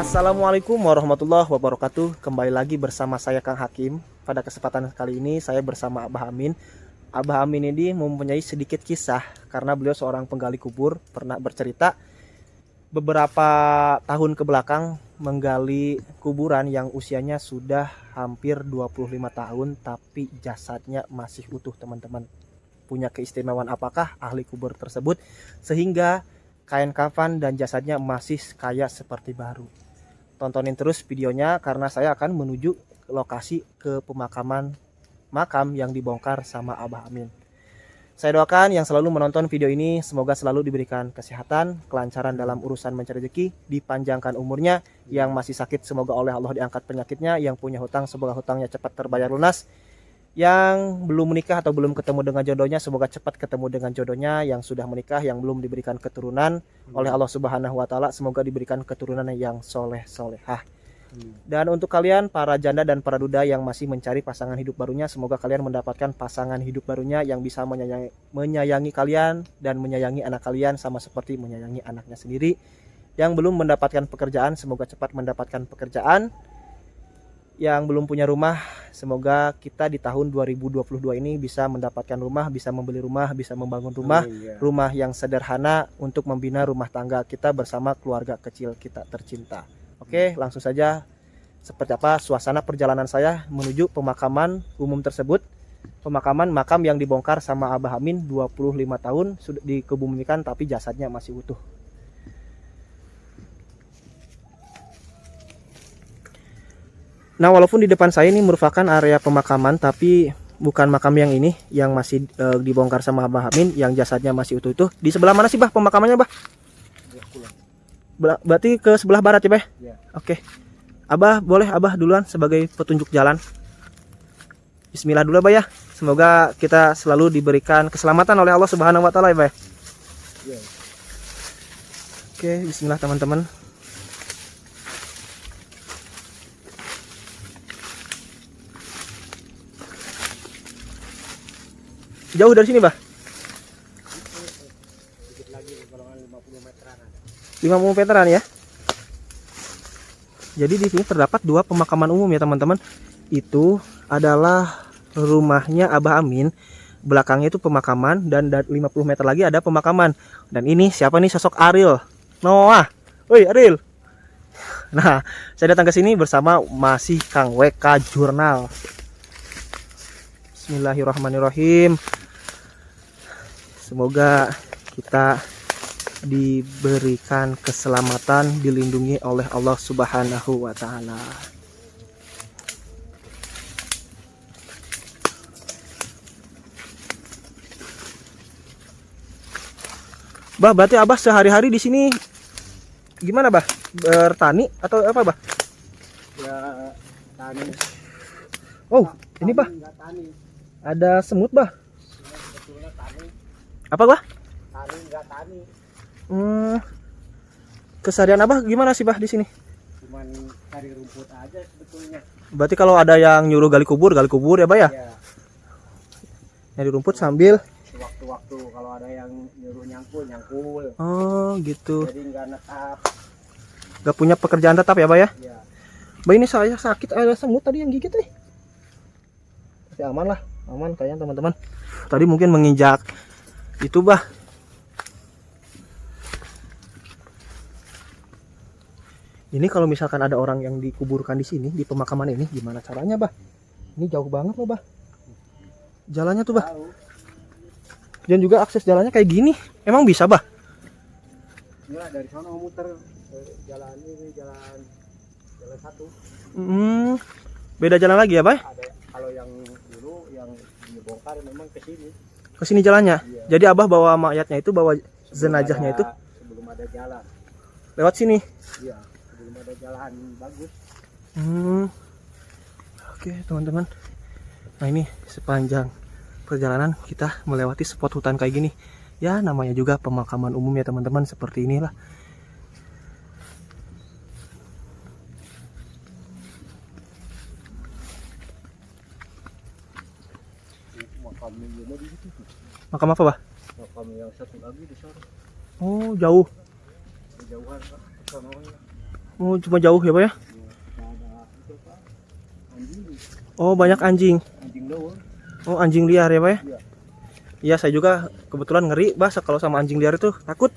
Assalamualaikum warahmatullahi wabarakatuh. Kembali lagi bersama saya Kang Hakim. Pada kesempatan kali ini saya bersama Abah Amin. Abah Amin ini mempunyai sedikit kisah karena beliau seorang penggali kubur. Pernah bercerita beberapa tahun ke belakang menggali kuburan yang usianya sudah hampir 25 tahun tapi jasadnya masih utuh, teman-teman. Punya keistimewaan apakah ahli kubur tersebut sehingga kain kafan dan jasadnya masih kayak seperti baru? Tontonin terus videonya karena saya akan menuju lokasi ke pemakaman makam yang dibongkar sama Abah Amin. Saya doakan yang selalu menonton video ini semoga selalu diberikan kesehatan, kelancaran dalam urusan mencari rezeki, dipanjangkan umurnya, yang masih sakit semoga oleh Allah diangkat penyakitnya, yang punya hutang semoga hutangnya cepat terbayar lunas, yang belum menikah atau belum ketemu dengan jodohnya semoga cepat ketemu dengan jodohnya, yang sudah menikah yang belum diberikan keturunan oleh Allah Subhanahu wa taala semoga diberikan keturunan yang soleh solehah. Dan untuk kalian para janda dan para duda yang masih mencari pasangan hidup barunya semoga kalian mendapatkan pasangan hidup barunya yang bisa menyayangi kalian dan menyayangi anak kalian sama seperti menyayangi anaknya sendiri. Yang belum mendapatkan pekerjaan semoga cepat mendapatkan pekerjaan. Yang belum punya rumah semoga kita di tahun 2022 ini bisa mendapatkan rumah, bisa membeli rumah, bisa membangun rumah. Rumah yang sederhana untuk membina rumah tangga kita bersama keluarga kecil kita tercinta. Oke, langsung saja seperti apa suasana perjalanan saya menuju pemakaman umum tersebut. Pemakaman makam yang dibongkar sama Abah Amin 25 tahun sudah dikebumikan tapi jasadnya masih utuh. Nah, walaupun di depan saya ini merupakan area pemakaman, tapi bukan makam yang ini yang masih dibongkar sama Abah Amin, yang jasadnya masih utuh-utuh. Di sebelah mana sih, Bah, pemakamannya, Bah? Berarti ke sebelah barat ya, Bah? Ya. Oke. Abah, boleh Abah duluan sebagai petunjuk jalan. Bismillah dulu, Bah, ya. Semoga kita selalu diberikan keselamatan oleh Allah Subhanahu wa taala, ya, Bah. Ya. Oke, bismillah teman-teman. Jauh dari sini, Bah? Sedikit lagi, kalau 50 meteran ada. 50 meteran ya. Jadi di sini terdapat dua pemakaman umum ya, teman-teman. Itu adalah rumahnya Abah Amin. Belakangnya itu pemakaman dan 50 meter lagi ada pemakaman. Dan ini siapa nih sosok Ariel? Noah. Woi, Ariel. Nah, saya datang ke sini bersama masih Kang WK Jurnal. Bismillahirrahmanirrahim. Semoga kita diberikan keselamatan, dilindungi oleh Allah Subhanahu wa taala. Bah, berarti Abah sehari-hari di sini gimana, Bah? Bertani atau apa, Bah? Ya, tani. Oh, ini, Bah. Ada semut, Bah. Apa, Bah? Tani enggak tani. Keseharian Abah gimana sih, Bah, di sini? Cuman cari rumput aja sebetulnya. Berarti kalau ada yang nyuruh gali kubur ya, Bah, ya? Iya. Nyari rumput sambil Waktu-waktu kalau ada yang nyuruh nyangkul. Oh, gitu. Jadi enggak netap. Gak punya pekerjaan tetap ya, Bah, ya? Iya. Bah, ini saya sakit, ada semut tadi yang gigit nih. Tapi aman lah, aman kayaknya, teman-teman. Tadi mungkin menginjak itu, Bah. Ini kalau misalkan ada orang yang dikuburkan di sini di pemakaman ini gimana caranya, Bah? Ini jauh banget loh, Bah. Jalannya tuh, Bah. Dan juga akses jalannya kayak gini. Emang bisa, Bah? Ya, dari sana muter jalan ini, jalan satu. Beda jalan lagi ya, Bah? Ada kalau yang dulu yang dibongkar memang ke sini. Ke sini jalannya. Iya. Jadi Abah bawa mayatnya itu, bawa jenazahnya itu sebelum ada jalan. lewat sini. Iya, sebelum ada jalan bagus. Oke, teman-teman. Nah, ini sepanjang perjalanan kita melewati spot hutan kayak gini. Ya, namanya juga pemakaman umum ya, teman-teman, seperti inilah. Makam apa, Bah? Makam yang satu lagi di sana. Oh, jauh. Kejauhan, Pak. Oh, cuma jauh ya, Pak ya? Ada itu apa? Anjing, Oh, banyak anjing. anjing doang. Oh, anjing liar ya, Pak ya? Iya. Iya, saya juga kebetulan ngeri, Bah, kalau sama anjing liar itu takut.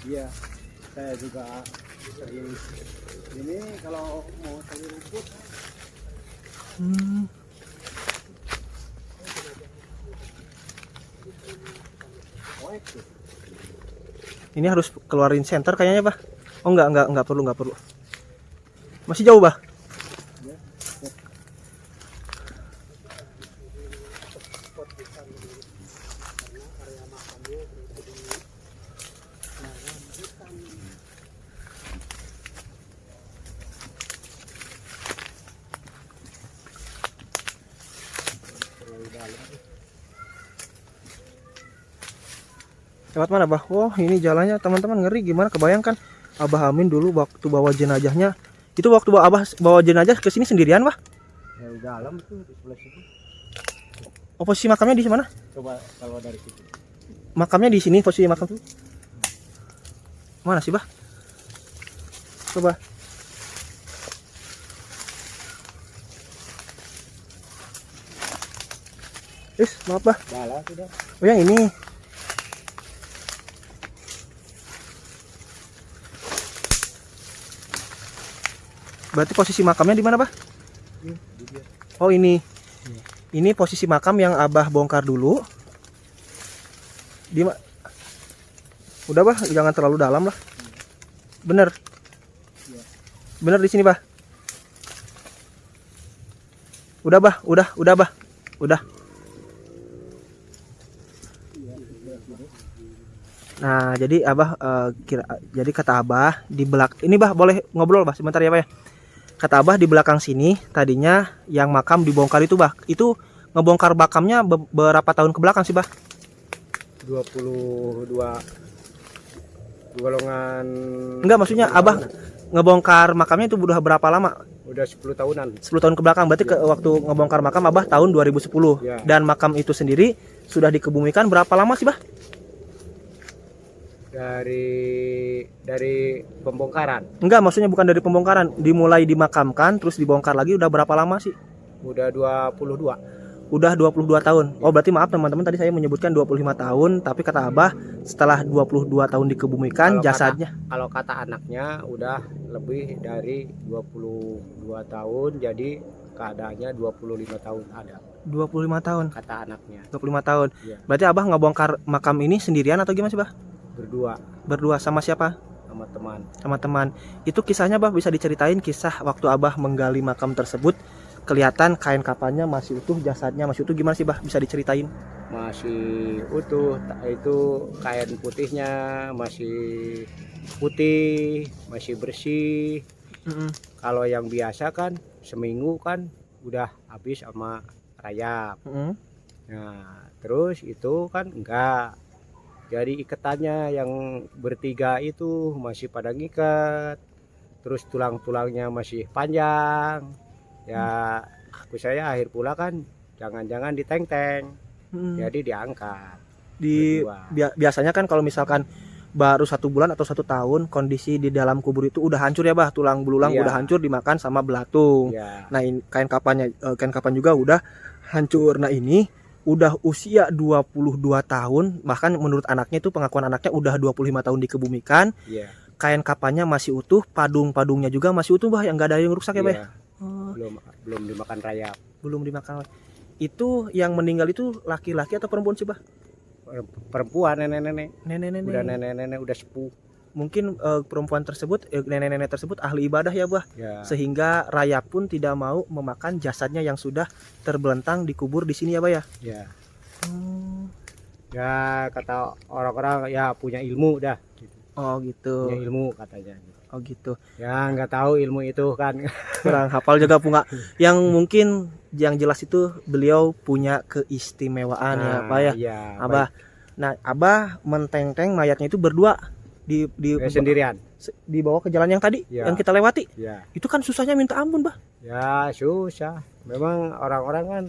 Iya, saya juga sering ini kalau mau cari rumput. Hmm. Oek tuh. Ini harus keluarin senter kayaknya, Bah. Oh, enggak perlu. Masih jauh, Bah. Ya. Lewat mana, Bah? Oh, ini jalannya teman-teman ngeri gimana, kebayangkan Abah Amin dulu waktu bawa jenazahnya. Itu waktu Abah bawa jenazah ke sini sendirian, Bah? Yang dalam tuh di sebelah situ. Oh, posisi makamnya di mana? Coba kalau dari situ. Makamnya di sini, posisi makam tuh. Mana sih, Bah? Coba. Maaf, Bah. Dalam sudah. Oh, yang ini. Berarti posisi makamnya di mana, Bah? Di dia. Oh, ini. Ini posisi makam yang Abah bongkar dulu. Udah, Bah, jangan terlalu dalam lah. Bener. Bener di sini, Bah. Udah, Bah. Udah, Bah. Udah. Nah, jadi Abah jadi kata Abah di ini, Bah, boleh ngobrol, Bah, sebentar ya, Bah ya. Kata Abah di belakang sini tadinya yang makam dibongkar itu, Bah. Itu ngebongkar makamnya berapa tahun ke belakang sih, Bah? 22 golongan. Enggak, maksudnya Abah ngebongkar makamnya itu udah berapa lama? Udah 10 tahunan. 10 tahun ke belakang. Berarti waktu ngebongkar makam Abah tahun 2010. Ya. Dan makam itu sendiri sudah dikebumikan berapa lama sih, Bah? Dari pembongkaran. Enggak, maksudnya bukan dari pembongkaran, dimulai dimakamkan terus dibongkar lagi udah berapa lama sih? Udah 22. Udah 22 tahun. Oh, berarti maaf teman-teman, tadi saya menyebutkan 25 tahun, tapi kata Abah setelah 22 tahun dikebumikan jasadnya. Kalau kata anaknya udah lebih dari 22 tahun, jadi keadaannya 25 tahun ada. 25 tahun. Kata anaknya. 25 tahun. Iya. Berarti Abah ngebongkar makam ini sendirian atau gimana sih, Bah? Berdua Sama siapa? sama teman. Sama teman. Itu kisahnya, Bah, bisa diceritain kisah waktu Abah menggali makam tersebut, kelihatan kain kapannya masih utuh, jasadnya masih utuh, gimana sih, Bah? Bisa diceritain? Masih utuh, itu kain putihnya masih putih, masih bersih. Kalau yang biasa kan seminggu kan udah habis sama rayap. Nah, terus itu kan enggak. Jadi ikatannya yang bertiga itu masih pada ngikat. Terus tulang-tulangnya masih panjang. Ya, aku saya akhir pula kan jangan-jangan diteng-teng. Jadi diangkat. Biasanya kan kalau misalkan baru 1 bulan atau 1 tahun kondisi di dalam kubur itu udah hancur ya, Bah, tulang belulang udah hancur dimakan sama belatung. Nah, kain kapan juga udah hancur. Nah, ini udah usia 22 tahun, bahkan menurut anaknya itu, pengakuan anaknya udah 25 tahun dikebumikan. Kain kapannya masih utuh, padung-padungnya juga masih utuh, Bah, yang nggak ada yang rusak ya, Bah. Belum dimakan rayap. Belum dimakan. Itu yang meninggal itu laki-laki atau perempuan sih, Bah? Perempuan, nenek-nenek. Nenek-nenek. Udah nenek-nenek, udah sepuh. Mungkin perempuan tersebut, nenek-nenek tersebut ahli ibadah ya, Bah. Ya. Sehingga rayap pun tidak mau memakan jasadnya yang sudah terbelentang dikubur di sini ya, Bah ya. Ya. Ya, kata orang-orang ya punya ilmu dah. Oh gitu. Punya ilmu katanya. Oh gitu. Ya nggak tahu ilmu itu kan. Kurang hafal juga punga. Yang mungkin yang jelas itu beliau punya keistimewaan ya, Pak ya. Iya, Abah. Nah, Abah menteng-teng mayatnya itu berdua di sendirian. Dibawa ke jalan yang tadi yang kita lewati. Ya. Itu kan susahnya minta ampun, Bah. Ya, susah. Memang orang-orang kan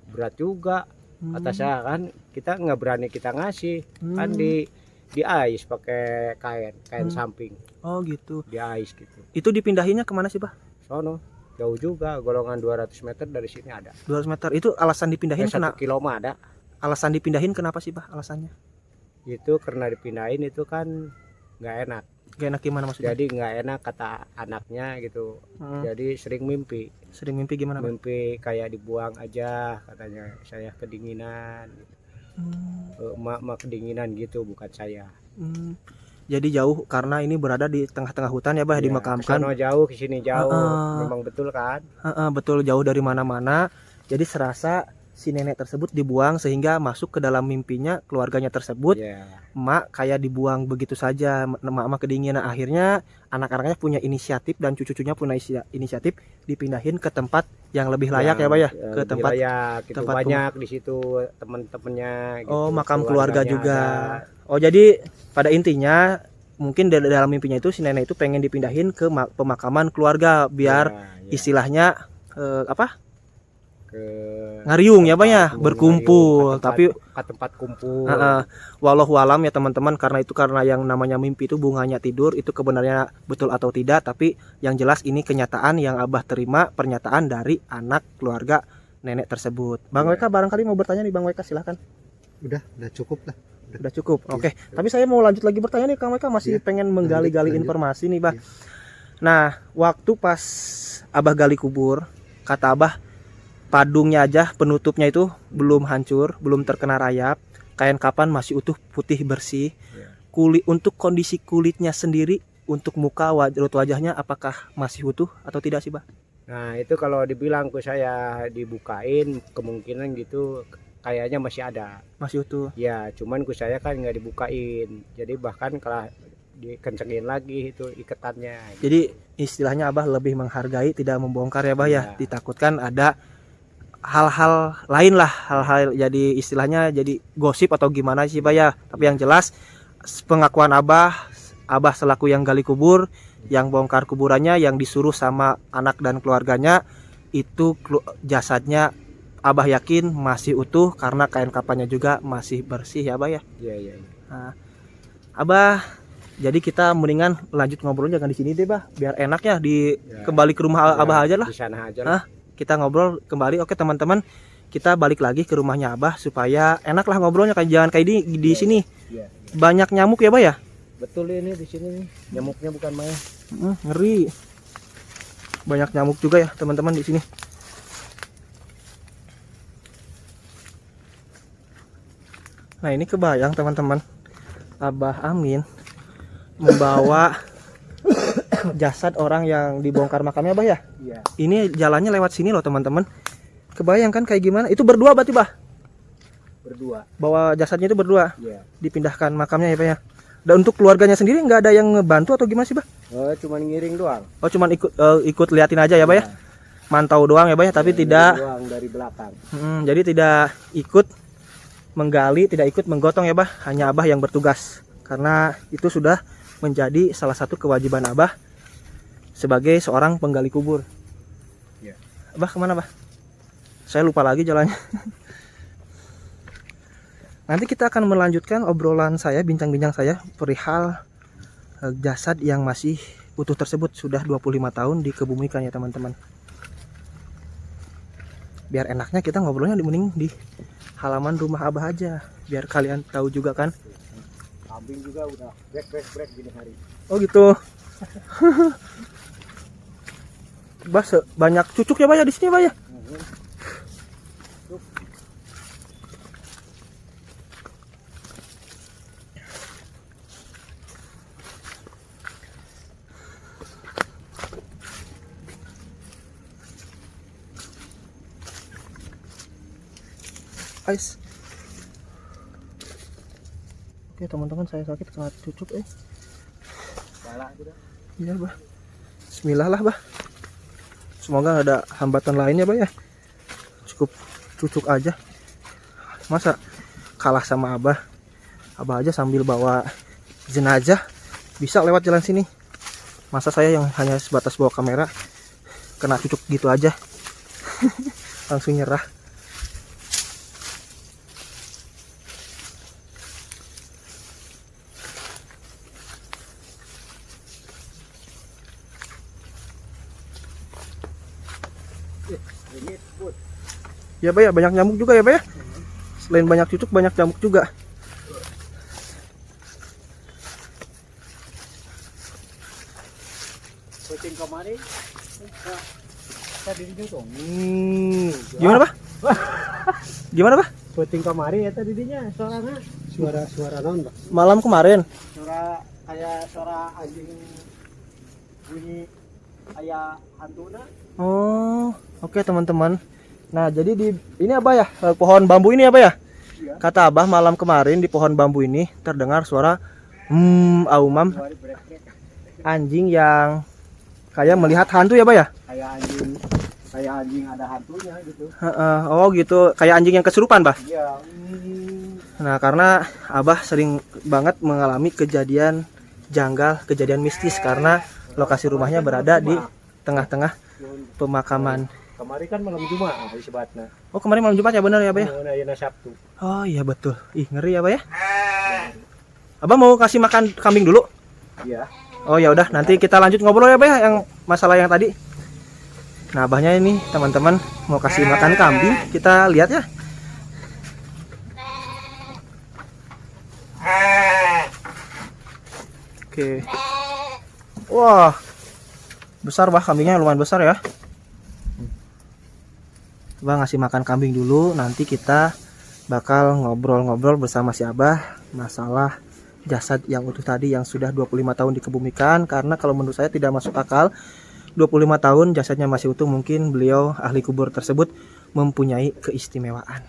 berat juga. Kata saya kan kita nggak berani kita ngasih. Kan diais pakai kain samping, Oh gitu. diais gitu. Itu dipindahinnya kemana sih Bah? Sono jauh juga, golongan 200 meter dari sini ada. 200 meter. Itu alasan dipindahin 1 kilo mah ada. alasan dipindahin kenapa sih Bah alasannya? Itu karena dipindahin itu kan nggak enak. Gak enak gimana maksudnya? Jadi nggak enak kata anaknya gitu. Jadi sering mimpi. Sering mimpi gimana Bah? Mimpi kayak dibuang aja katanya, saya kedinginan gitu. Emak kedinginan gitu, bukan saya. Jadi jauh karena ini berada di tengah-tengah hutan ya Bah, Ya, dimakamkan. kesana jauh, kesini jauh. Memang betul kan? Betul, jauh dari mana-mana. Jadi serasa si nenek tersebut dibuang sehingga masuk ke dalam mimpinya keluarganya tersebut. Ya. Emak kayak dibuang begitu saja, emak kedinginan. Akhirnya anak-anaknya punya inisiatif dan cucu-cucunya punya inisiatif dipindahin ke tempat yang lebih layak ya Bah ya, ke lebih tempat layak, gitu. tempat Banyak di situ teman-temannya gitu. Oh, makam keluarga Keluarganya juga. ada. Oh, jadi pada intinya mungkin dalam mimpinya itu si nenek itu pengen dipindahin ke pemakaman keluarga biar Ya. istilahnya apa? Ke Ngariung ya Bah ya, ngariung, berkumpul. Tapi ke tempat kumpul. wallahu alam ya teman-teman, karena yang namanya mimpi itu bunganya tidur, itu kebenarnya betul atau tidak, tapi yang jelas ini kenyataan yang Abah terima, pernyataan dari anak keluarga nenek tersebut. Bang Weka barangkali mau bertanya nih Bang Weka, silahkan. Udah cukup lah. Udah cukup. Oke. Tapi saya mau lanjut lagi bertanya nih Kang Weka, masih pengen menggali-gali informasi nih Bah. Nah, waktu pas Abah gali kubur, kata Abah padungnya aja, penutupnya itu belum hancur, belum terkena rayap, kain kapan masih utuh, putih bersih. Kulit, untuk kondisi kulitnya sendiri, untuk muka wajahnya apakah masih utuh atau tidak sih Bah? Nah, itu kalau dibilang ke saya dibukain, kemungkinan gitu kayaknya masih ada. Masih utuh. Ya, cuman ke saya kan nggak dibukain. Jadi bahkan kalau dikencengin lagi itu ikatannya. Jadi istilahnya Abah lebih menghargai, tidak membongkar ya Bah ya. Ditakutkan ada hal-hal lain lah, hal-hal jadi istilahnya jadi gosip atau gimana sih Bah ya. Tapi yang jelas pengakuan Abah selaku yang gali kubur, yang bongkar kuburannya, yang disuruh sama anak dan keluarganya, itu jasadnya Abah yakin masih utuh karena kain kapannya juga masih bersih ya Bah ya. Iya. Nah, Abah, jadi kita mendingan lanjut ngobrolnya jangan di sini deh Bah, biar enak ya, kembali ke rumah Abah aja lah. Di sana aja lah. Kita ngobrol kembali. Oke teman-teman, kita balik lagi ke rumahnya Abah supaya enak lah ngobrolnya, kayak jangan kayak di sini. Iya. Banyak nyamuk ya Bah ya. Betul ini di sini nih. Nyamuknya bukan main. Ngeri. Banyak nyamuk juga ya teman-teman di sini. Nah, ini kebayang teman-teman, Abah Amin membawa jasad orang yang dibongkar makamnya Bah ya. Iya. Ini jalannya lewat sini loh teman-teman. Kebayang kan kayak gimana? Itu berdua berarti Bah? Berdua. Bawa jasadnya itu berdua. Iya. Dipindahkan makamnya ya Bah ya. Dan untuk keluarganya sendiri nggak ada yang ngebantu atau gimana sih Bah? Oh, cuman ngiring doang. Oh, cuman ikut liatin aja ya Bah ya. Mantau doang ya Bah ya, tapi tidak doang dari belakang. Jadi tidak ikut menggali, tidak ikut menggotong ya Bah. Hanya Abah yang bertugas. Karena itu sudah menjadi salah satu kewajiban Abah sebagai seorang penggali kubur. Ya. Abah kemana Bah? Saya lupa lagi jalannya. Nanti kita akan melanjutkan obrolan saya, bincang-bincang saya perihal jasad yang masih utuh tersebut, sudah 25 tahun dikebumikan ya teman-teman. Biar enaknya kita ngobrolnya mending di halaman rumah Abah aja, biar kalian tahu juga kan. Kambing juga udah break gini hari. Oh gitu. Bah, banyak cucuk ya Bah ya di sini Bah ya. Guys. Oke teman-teman, saya sakit kena cucuk Iya Bah. Bismillah lah Bah. Semoga nggak ada hambatan lainnya Bah ya. Cukup cucuk aja. Masa kalah sama Abah. Abah aja sambil bawa jenazah bisa lewat jalan sini. Masa saya yang hanya sebatas bawa kamera kena cucuk gitu aja. Langsung nyerah. Ya Bah ya, banyak nyamuk juga ya Bah ya. Selain banyak cucuk, banyak nyamuk juga. Kucing kemarin tadi di dong. Gimana Bah? Gimana Bah? Kucing kemarin ya tadi dinya suaranya. Suara naon, Pak? Malam kemarin. Suara kayak suara anjing bunyi kayak hantuna. Oh, oke teman-teman. Nah, jadi di ini apa ya? Pohon bambu ini apa ya? Iya. Kata Abah malam kemarin di pohon bambu ini terdengar suara aumam anjing yang kayak melihat hantu ya, Bah ya? Kayak anjing ada hantunya gitu. Oh, gitu. Kayak anjing yang kesurupan, Bah. Iya. Nah, karena Abah sering banget mengalami kejadian janggal, kejadian mistis karena lokasi rumahnya berada di tengah-tengah pemakaman. Kemarin kan malam Jumat disebutna. Oh, kemarin malam Jumat ya, benar ya, Bah ya? Ayeuna Sabtu. Oh iya betul. Ih, ngeri ya, Bah ya? Abah mau kasih makan kambing dulu? Iya. Oh ya udah, nanti kita lanjut ngobrol ya, Bah ya, yang masalah yang tadi. Nah, Abahnya ini teman-teman mau kasih makan kambing, kita lihat ya. Oke. Wah. Besar, Bah, kambingnya lumayan besar ya. Coba ngasih makan kambing dulu, nanti kita bakal ngobrol-ngobrol bersama si Abah masalah jasad yang utuh tadi yang sudah 25 tahun dikebumikan, karena kalau menurut saya tidak masuk akal 25 tahun jasadnya masih utuh. Mungkin beliau ahli kubur tersebut mempunyai keistimewaan.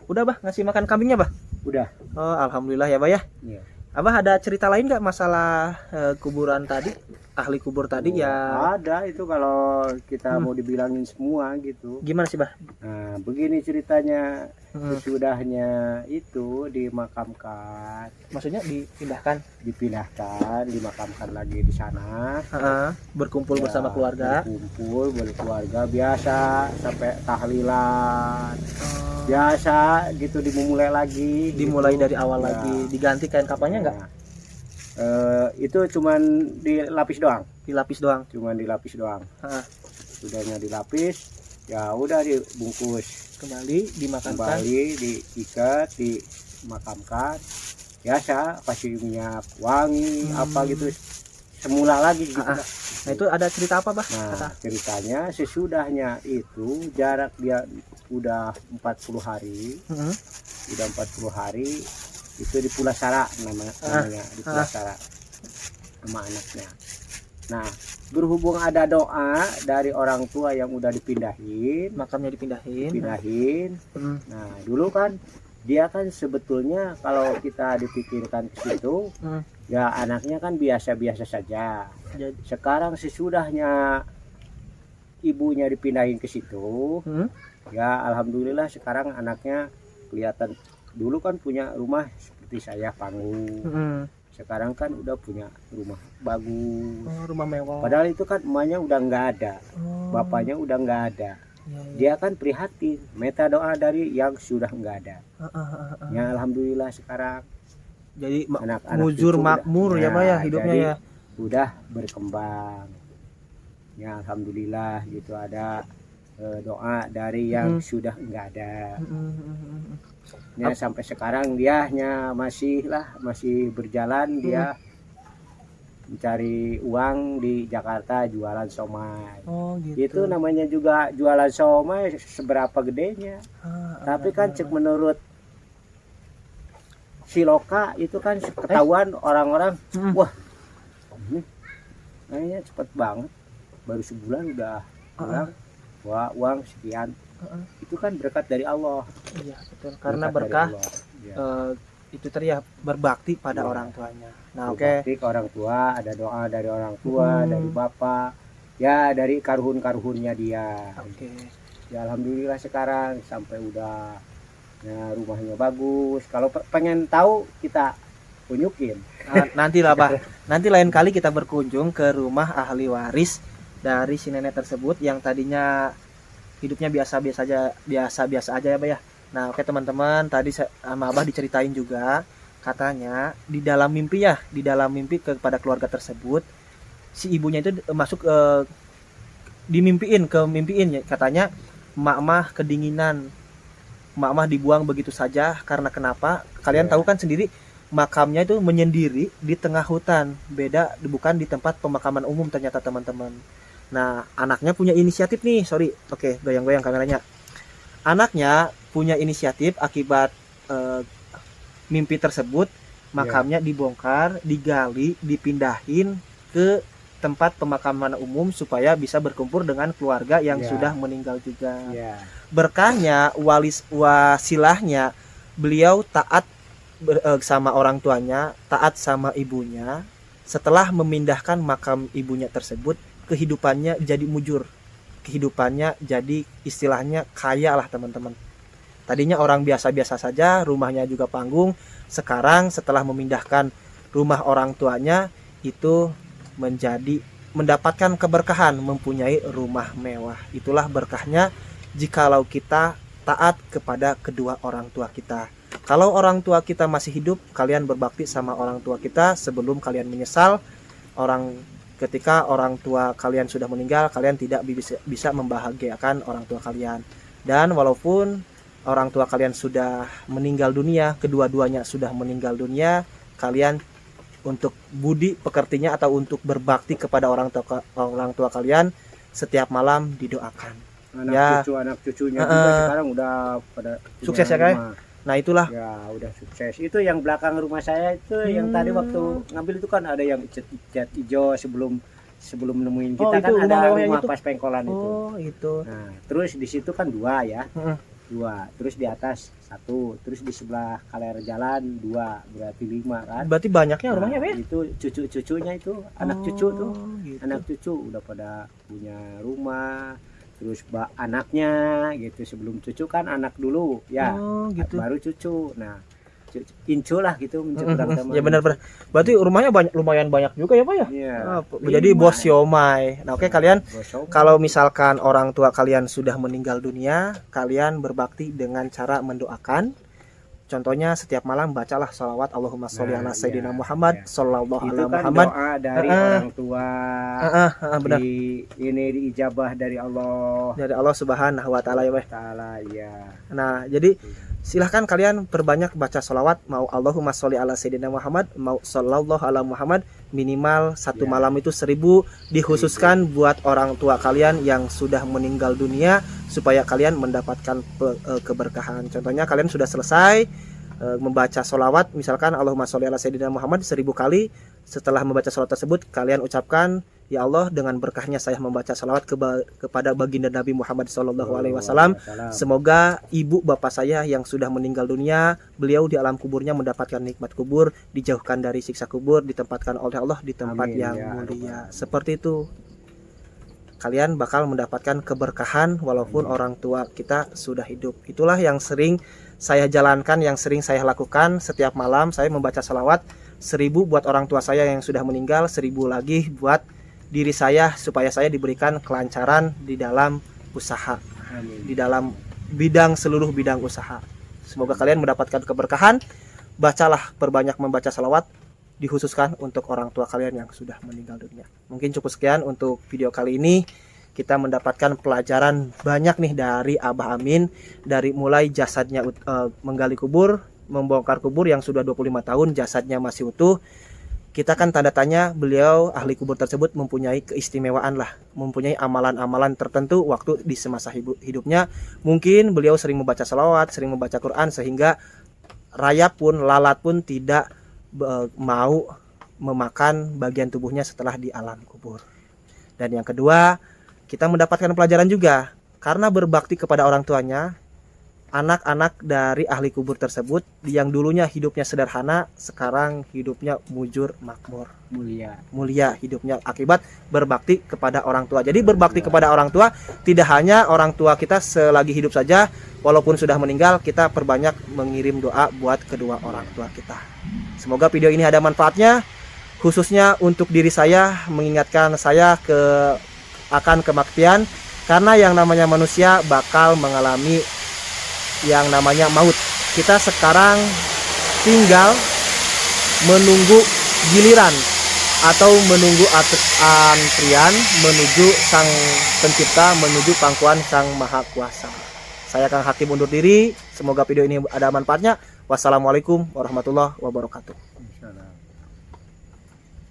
Udah Bah ngasih makan kambingnya Bah? Udah. Oh alhamdulillah ya Bah ya. Iya. Abah ada cerita lain nggak masalah kuburan tadi, ahli kubur tadi ya? Ada itu kalau kita mau dibilangin semua gitu. Gimana sih Bah? Nah, begini ceritanya. Sesudahnya itu dimakamkan, Maksudnya dipindahkan? dimakamkan lagi di sana. Berkumpul Ya, bersama keluarga. berkumpul berkeluarga biasa sampai tahlilan. Biasa gitu dimulai lagi. Dimulai gitu. dari awal Ya. lagi. Diganti kain kapannya nggak? Itu cuman dilapis doang. Dilapis doang. Cuman dilapis doang. Ah. Sudahnya dilapis, ya udah dibungkus. Kembali dimakamkan. Kembali diikat, dimakamkan. Biasa kasih minyak wangi apa gitu. Semula lagi gitu. Nah itu ada cerita apa Bah? Nah ceritanya sesudahnya itu jarak dia udah 40 hari. Udah 40 hari itu di Pulasara namanya di Pulasara sama anaknya. Nah berhubung ada doa dari orang tua yang udah dipindahin, Makamnya dipindahin. Nah dulu kan dia kan sebetulnya kalau kita dipikirkan ke situ, ya anaknya kan biasa-biasa saja. Jadi, Sekarang sesudahnya ibunya dipindahin ke situ, ya alhamdulillah sekarang anaknya kelihatan. Dulu kan punya rumah seperti saya panggung. Sekarang kan udah punya rumah bagus. rumah mewah. Padahal itu kan emaknya udah nggak ada, bapaknya udah nggak ada. Ya. Dia kan prihatin, minta doa dari yang sudah nggak ada. Ya alhamdulillah sekarang Jadi anak-anak mujur itu makmur ya Bah ya hidupnya jadi ya. Udah berkembang. Ya alhamdulillah gitu ada doa dari yang sudah nggak ada. Ya sampai sekarang dianya masih berjalan, dia mencari uang di Jakarta jualan somai. Oh gitu. Itu namanya juga jualan somai seberapa gedenya. Tapi kan cek menurut si Loka itu kan ketahuan orang-orang, wah ini kayaknya cepet banget, baru sebulan udah pulang, wah uang sekian. Itu kan berkat dari Allah. Iya betul. Karena Berkat dari berkah Allah. Ya. itu tadi ya berbakti pada Iya. orang tuanya. Nah Berbakti ke orang tua, ada doa dari orang tua, dari bapak, ya dari karhun-karhunnya dia. Oke. Ya alhamdulillah sekarang sampai udah ya rumahnya bagus. Kalau pengen tahu kita tunjukin. Nanti lah Bah. Nanti lain kali kita berkunjung ke rumah ahli waris dari si nenek tersebut yang tadinya hidupnya biasa-biasa aja ya Bah ya. Nah oke teman-teman, tadi sama Abah diceritain juga katanya di dalam mimpi kepada keluarga tersebut si ibunya itu masuk dimimpiin ya katanya emak-emak kedinginan, emak-emak dibuang begitu saja. Karena kenapa? Kalian Iya. tahu kan sendiri, makamnya itu menyendiri di tengah hutan, beda bukan di tempat pemakaman umum ternyata teman-teman. Nah, anaknya punya inisiatif nih, sorry, oke, goyang-goyang kameranya. Anaknya punya inisiatif akibat eh, mimpi tersebut, makamnya dibongkar, digali, dipindahin ke tempat pemakaman umum supaya bisa berkumpul dengan keluarga yang Ya. sudah meninggal juga. Ya. Berkahnya, wasilahnya, beliau taat sama orang tuanya, taat sama ibunya. Setelah memindahkan makam ibunya tersebut, kehidupannya jadi mujur, kehidupannya jadi istilahnya kaya lah teman-teman. Tadinya orang biasa-biasa saja, rumahnya juga panggung. Sekarang setelah memindahkan rumah orang tuanya, itu mendapatkan keberkahan, mempunyai rumah mewah. Itulah berkahnya jikalau kita taat kepada kedua orang tua kita. Kalau orang tua kita masih hidup, kalian berbakti sama orang tua kita sebelum kalian menyesal. Ketika orang tua kalian sudah meninggal, kalian tidak bisa membahagiakan orang tua kalian. Dan walaupun orang tua kalian sudah meninggal dunia, kedua-duanya sudah meninggal dunia, kalian untuk budi pekertinya atau untuk berbakti kepada orang tua kalian setiap malam didoakan. Anak cucunya juga sekarang udah pada sukses ya, Kak? Nah, itulah. Ya, udah sukses. Itu yang belakang rumah saya itu yang tadi waktu ngambil itu kan ada yang cat hijau sebelum nemuin kita kan ada rumah pas pengkolan itu. Oh, itu. Nah, terus di situ kan 2 ya. 2. Terus di atas 1, terus di sebelah kaler jalan 2, berarti 5 kan. Berarti banyaknya rumahnya, Nah, itu cucu-cucunya itu, anak cucu tuh. Gitu. Anak cucu udah pada punya rumah. Terus anaknya gitu, sebelum cucu kan anak dulu ya, gitu. baru cucu. Nah, incu lah gitu teman. Ya benar. Berarti rumahnya lumayan banyak juga ya, Pak ya? Iya. Jadi bos siomay. Nah, oke, kalian kalau misalkan orang tua kalian sudah meninggal dunia, kalian berbakti dengan cara mendoakan. Contohnya setiap malam bacalah sholawat Allahumma sholli ala sayyidina Muhammad sallallahu alaihi Muhammad. Doa dari orang tua. Benar. Ini diijabah dari Allah. Dari Allah Subhanahu wa taala ya, Pak. Ya. Nah, jadi silahkan kalian perbanyak baca sholawat, mau Allahumma sholli ala sayyidina Muhammad, mau sallallahu ala Muhammad, minimal satu malam itu 1000 dikhususkan buat orang tua kalian yang sudah meninggal dunia supaya kalian mendapatkan keberkahan. Contohnya kalian sudah selesai membaca sholawat, misalkan Allahumma sholli ala sayyidina Muhammad 1000 kali. Setelah membaca sholawat tersebut, kalian ucapkan, ya Allah, dengan berkahnya saya membaca sholawat kepada baginda Nabi Muhammad SAW. Semoga ibu bapak saya yang sudah meninggal dunia, beliau di alam kuburnya mendapatkan nikmat kubur, dijauhkan dari siksa kubur, ditempatkan oleh Allah di tempat yang mulia. Seperti itu. Kalian bakal mendapatkan keberkahan walaupun orang tua kita sudah hidup. Itulah yang sering saya jalankan, yang sering saya lakukan. Setiap malam saya membaca sholawat 1000 buat orang tua saya yang sudah meninggal, 1000 lagi buat diri saya supaya saya diberikan kelancaran di dalam usaha. Di dalam seluruh bidang usaha. Semoga kalian mendapatkan keberkahan. Bacalah, perbanyak membaca sholawat, dikhususkan untuk orang tua kalian yang sudah meninggal dunia. Mungkin cukup sekian untuk video kali ini. Kita mendapatkan pelajaran banyak nih dari Abah Amin, dari mulai jasadnya menggali kubur, membongkar kubur yang sudah 25 tahun jasadnya masih utuh. Kita kan tanda tanya beliau ahli kubur tersebut mempunyai keistimewaan lah, mempunyai amalan-amalan tertentu waktu di semasa hidupnya. Mungkin beliau sering membaca salawat, sering membaca Quran, sehingga rayap pun, lalat pun tidak mau memakan bagian tubuhnya setelah di alam kubur. Dan yang kedua, kita mendapatkan pelajaran juga, karena berbakti kepada orang tuanya, anak-anak dari ahli kubur tersebut yang dulunya hidupnya sederhana, sekarang hidupnya mujur makmur, mulia hidupnya akibat berbakti kepada orang tua. Jadi berbakti kepada orang tua tidak hanya orang tua kita selagi hidup saja, walaupun sudah meninggal kita perbanyak mengirim doa buat kedua orang tua kita. Semoga video ini ada manfaatnya, khususnya untuk diri saya, mengingatkan saya akan kematian, karena yang namanya manusia bakal mengalami yang namanya maut. Kita sekarang tinggal menunggu giliran atau menunggu antrian menuju Sang Pencipta, menuju pangkuan Sang Maha Kuasa. Saya Kang Hakim undur diri. Semoga video ini ada manfaatnya. Wassalamualaikum warahmatullahi wabarakatuh.